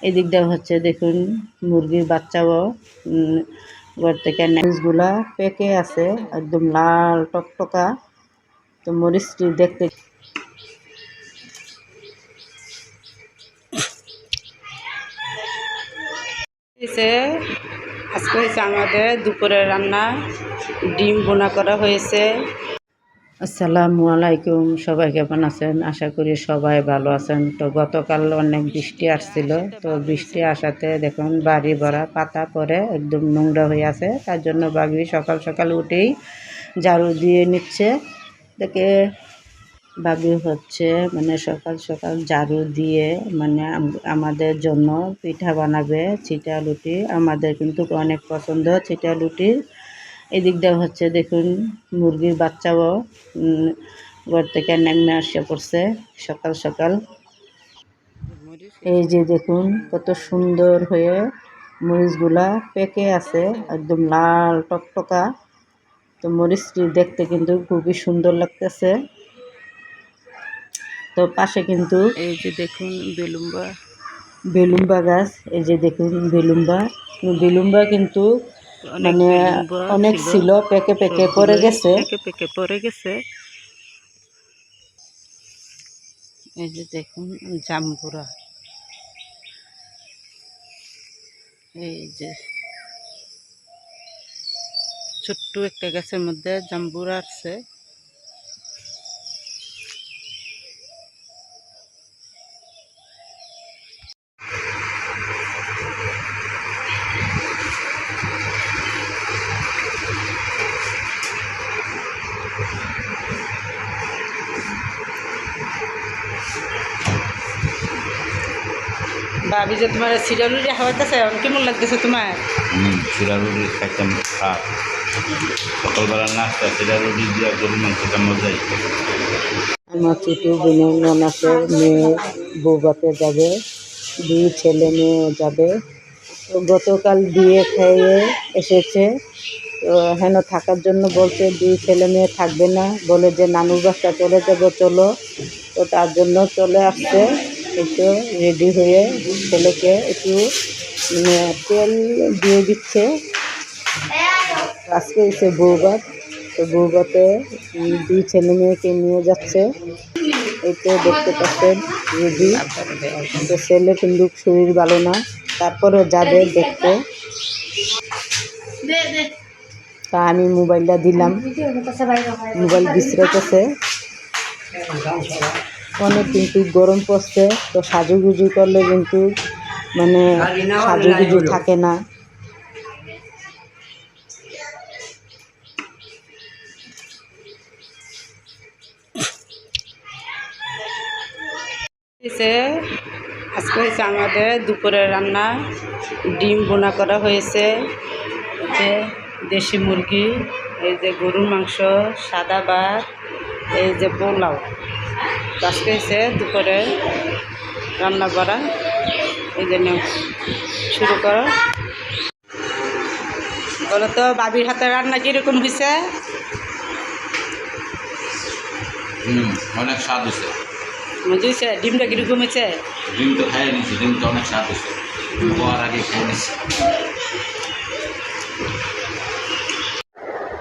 এদিকটা হচ্ছে দেখুন মুরগির বাচ্চাও ঘর থেকে মরিচগুলা পেকে আছে একদম লাল টকটকা। তো মরিচটি দেখতে আজকে হয়েছে আমাদের দুপুরের রান্না, ডিম বোনা করা হয়েছে। আসসালামু আলাইকুম, সবাই কেমন আছেন? আশা করি সবাই ভালো আছেন। তো গতকাল অনেক বৃষ্টি আসছিল, তো বৃষ্টি আসাতে দেখুন বাড়ি ভরা পাতা পরে একদম নোংরা হয়ে আছে। তার জন্য বাবি সকাল সকাল উঠেই ঝাড়ু দিয়ে নিচ্ছে। দেখে ভাবি হচ্ছে মানে সকাল সকাল ঝাড়ু দিয়ে মানে আমাদের জন্য পিঠা বানাবে, চিটা লুটি। আমাদের কিন্তু অনেক পছন্দ চিটা লুটির। এদিকটা হচ্ছে দেখুন মুরগির বাচ্চাও ঘর থেকে নেমে আসে পড়ছে সকাল সকাল। এই যে দেখুন কত সুন্দর হয়ে মরিচগুলা পেকে আছে একদম লাল টকটকা। তো মরিচটি দেখতে কিন্তু খুবই সুন্দর লাগতেছে। তো পাশে কিন্তু এই যে দেখুন বেলুম্বা গাছ। এই যে দেখুন বেলুম্বা কিন্তু মানে অনেক ছিল, পেকে পেকে পড়ে গেছে। এই যে দেখুন জাম্বুরা, এই যে ছোট্ট একটা গাছের মধ্যে জাম্বুরা আছে। ভাবি যে তোমার সিরালুরি খাওয়াইতেছে, কেমন লাগতেছে তোমার? সিরালুরি খাইতাম খাপ সকালবেলা নাস্তা সিরালুরি দিয়ে গরুর মাংসটা মজাই। আমার ছোটো বোনের ননাসের মেয়ে বউবাতে যাবে, 2 ছেলে মেয়ে যাবে। তো গতকাল বিয়ে খেয়ে এসেছে, তো হেন থাকার জন্য বলছে 2 ছেলে মেয়ে থাকবে না, বলে যে নানুর বাসা চলে যাব চলো। তো তার জন্য চলে আসছে। একটু রেডি হয়ে ছেলেকে একটু মানে তেল দিয়ে দিচ্ছে। আজকে এসে বউভাত, তো বউভাতে 2 ছেলে মেয়েকে নিয়ে যাচ্ছে। এই তো দেখতে পাচ্ছেন রেডি। তো ছেলে কিন্তু শরীর ভালো না, তারপরে যাবে দেখতে। তা আমি মোবাইলটা দিলাম, মোবাইল বিশ্রাইতেছে। অনেক কিন্তু গরম পড়ছে, তো সাজুগুজু করলে কিন্তু মানে সাজুগুজু থাকে না। আজকে হয়েছে আমাদের দুপুরের রান্না, ডিম বোনা করা হয়েছে। যে দেশি মুরগি, এই যে গরুর মাংস, সাদা ভাত, এই যে পোলাও। আজকে হয়েছে দুপুরে রান্না করা। এই জন্য শুরু করো, বলো তো বাবির হাতে রান্না কীরকম হয়েছে? অনেক স্বাদ হয়েছে। মজা হয়েছে? ডিমটা কীরকম হয়েছে? ডিম তো খাইয়ে নিয়েছি, ডিমটা অনেক স্বাদ হয়েছে। খাওয়ার আগে খেয়ে নিচ্ছি।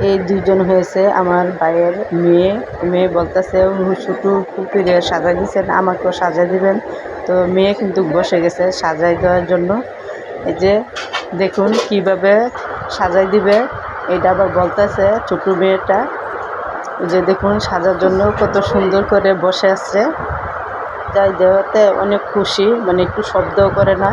এই 2 জন হয়েছে আমার ভাইয়ের মেয়ে বলতেছে শুধু পুকুরে সাজাই দিচ্ছেন, আমাকেও সাজাই দিবেন। তো মেয়ে কিন্তু বসে গেছে সাজাই দেওয়ার জন্য। এই যে দেখুন কিভাবে সাজাই দিবে, এটা আবার বলতেছে ছোটো মেয়েটা। এই যে দেখুন সাজার জন্য কত সুন্দর করে বসে আছে। যাই দেওয়াতে অনেক খুশি, মানে একটু শব্দও করে না।